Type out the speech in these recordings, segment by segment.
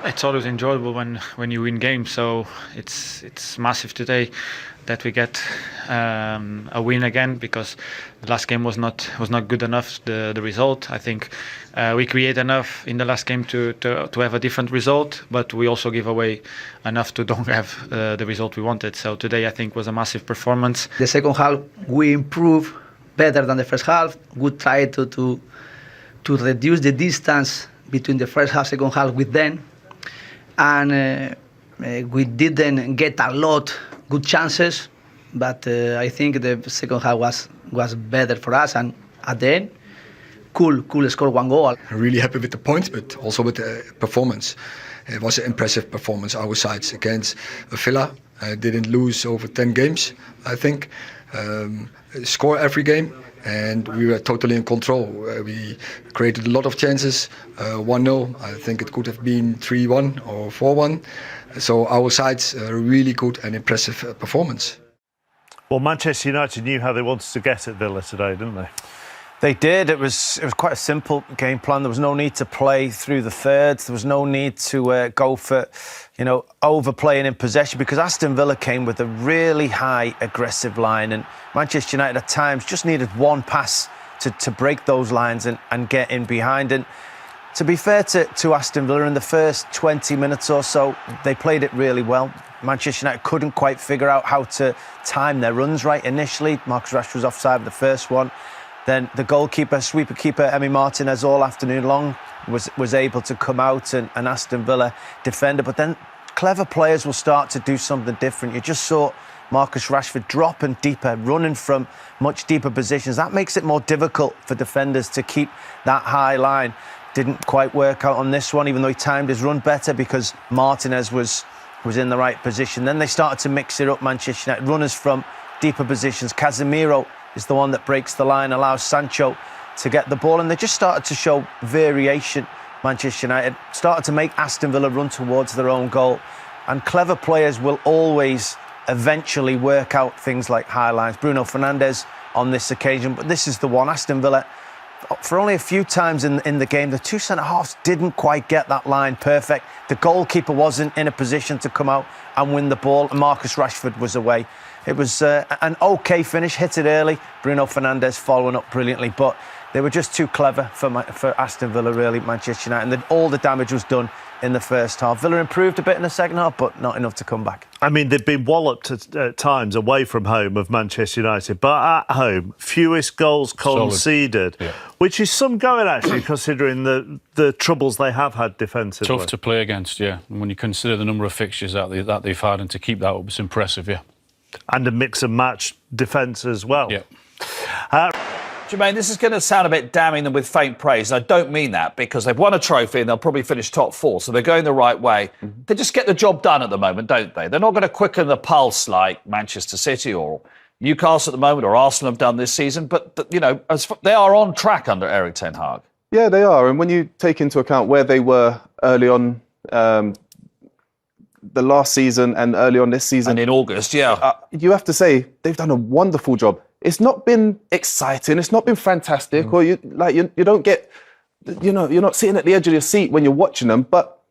It's always enjoyable when you win games. So it's massive today that we get a win again, because the last game was not good enough. The result, I think, we create enough in the last game to have a different result, but we also give away enough to don't have the result we wanted. So today I think was a massive performance. The second half we improved better than the first half. We tried to reduce the distance between the first half, second half with them, and we didn't get a lot good chances, but I think the second half was better for us, and at the end, cool score one goal. Really happy with the points, but also with the performance. It was an impressive performance our sides against Villa. Didn't lose over 10 games, I think. Score every game, and we were totally in control. We created a lot of chances. 1-0, I think it could have been 3-1 or 4-1. So our sides really good and impressive performance. Well, Manchester United knew how they wanted to get at Villa today, didn't they? They did. It was quite a simple game plan. There was no need to play through the thirds. There was no need to go for, overplaying in possession, because Aston Villa came with a really high aggressive line, and Manchester United at times just needed one pass to break those lines and get in behind. And to be fair to Aston Villa, in the first 20 minutes or so, they played it really well. Manchester United couldn't quite figure out how to time their runs right initially. Marcus Rashford was offside with the first one. Then the goalkeeper, sweeper keeper, Emi Martinez, all afternoon long, was able to come out and Aston Villa defender. But then clever players will start to do something different. You just saw Marcus Rashford dropping deeper, running from much deeper positions. That makes it more difficult for defenders to keep that high line. Didn't quite work out on this one, even though he timed his run better, because Martinez was in the right position. Then they started to mix it up, Manchester United. Runners from deeper positions. Casemiro is the one that breaks the line, allows Sancho to get the ball, and they just started to show variation. Manchester United started to make Aston Villa run towards their own goal, and clever players will always eventually work out things like high lines. Bruno Fernandes on this occasion, but this is the one. Aston Villa, for only a few times in the game, the two centre-halves didn't quite get that line perfect. The goalkeeper wasn't in a position to come out and win the ball, and Marcus Rashford was away. It was an OK finish, hit it early. Bruno Fernandes following up brilliantly, but they were just too clever for Aston Villa, really, Manchester United. And all the damage was done in the first half. Villa improved a bit in the second half, but not enough to come back. I mean, they've been walloped at times away from home of Manchester United, but at home, fewest goals conceded, yeah. Which is some going, actually, considering the troubles they have had defensively. Tough to play against, yeah. And when you consider the number of fixtures that they've had, and to keep that up, it's impressive, yeah. And a mix and match defence as well. Yeah. Jermaine, this is going to sound a bit damning them with faint praise. I don't mean that, because they've won a trophy and they'll probably finish top four, so they're going the right way. They just get the job done at the moment, don't they? They're not going to quicken the pulse like Manchester City or Newcastle at the moment, or Arsenal have done this season, but they are on track under Erik ten Hag. Yeah, they are. And when you take into account where they were early on, the last season and early on this season, and in August, yeah, you have to say they've done a wonderful job. It's not been exciting, it's not been fantastic, or you don't get, you're not sitting at the edge of your seat when you're watching them, but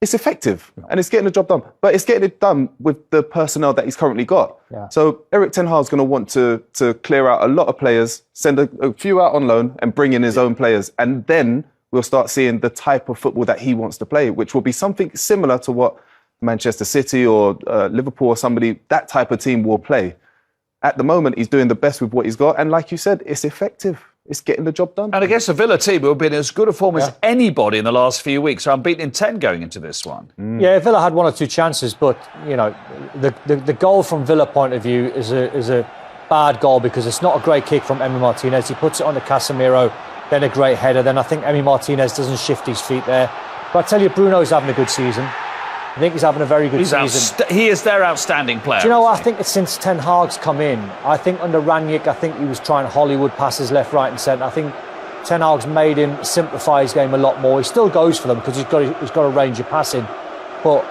it's effective and it's getting the job done. But it's getting it done with the personnel that he's currently got. Yeah. So Erik ten Hag's going to want to clear out a lot of players, send a few out on loan, and bring in his own players, and then we'll start seeing the type of football that he wants to play, which will be something similar to what Manchester City or Liverpool or somebody, that type of team will play. At the moment, he's doing the best with what he's got. And like you said, it's effective. It's getting the job done. And against the Villa team, who have been as good a form as anybody in the last few weeks. So unbeaten in 10 going into this one. Yeah, Villa had one or two chances, but, the goal from Villa point of view is a bad goal, because it's not a great kick from Emi Martinez. He puts it on to Casemiro, then a great header. Then I think Emi Martinez doesn't shift his feet there. But I tell you, Bruno's having a good season. I think he's having a very good season. He is their outstanding player. Do you know, I think it's since Ten Hag's come in, I think under Rangnick, I think he was trying Hollywood passes left, right and centre. I think Ten Hag's made him simplify his game a lot more. He still goes for them because he's got a range of passing. But,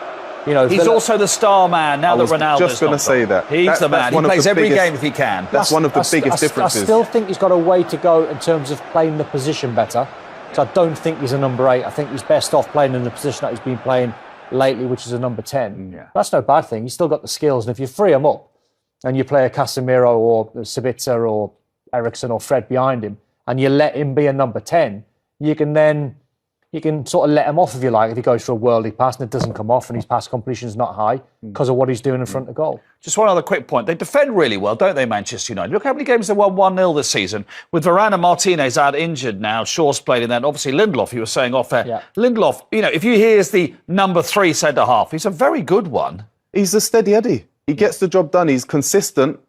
he's also the star man now that Ronaldo's just going to say that. He's the man. He plays every game if he can. That's one of the biggest differences. I still think he's got a way to go in terms of playing the position better. So I don't think he's a number 8. I think he's best off playing in the position that he's been playing lately, which is a number 10. Yeah. That's no bad thing. He's still got the skills. And if you free him up and you play a Casemiro or Sabitzer or Eriksen or Fred behind him and you let him be a number 10, you can sort of let him off if you like, if he goes for a worldly pass and it doesn't come off and his pass completion is not high because of what he's doing in front of goal. Just one other quick point. They defend really well, don't they, Manchester United? Look how many games they won 1-0 this season. With Varane and Martinez out injured now, Shaw's played, and then obviously Lindelof, you were saying off there. Yeah. Lindelof, if you hear is the number 3 centre-half, he's a very good one. He's a steady Eddie. He gets the job done. He's consistent.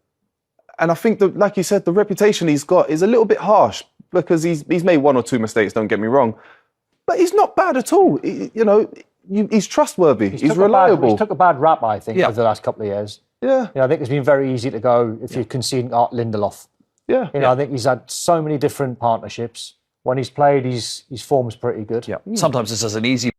And I think, that, like you said, the reputation he's got is a little bit harsh because he's made 1 or 2 mistakes, don't get me wrong. But he's not bad at all. He's trustworthy. He's reliable. He's took a bad rap, I think, over the last couple of years. Yeah. I think it's been very easy to go if you're conceding Lindelof. Yeah. I think he's had so many different partnerships. When he's played, his form's pretty good. Yeah. Sometimes this is an easy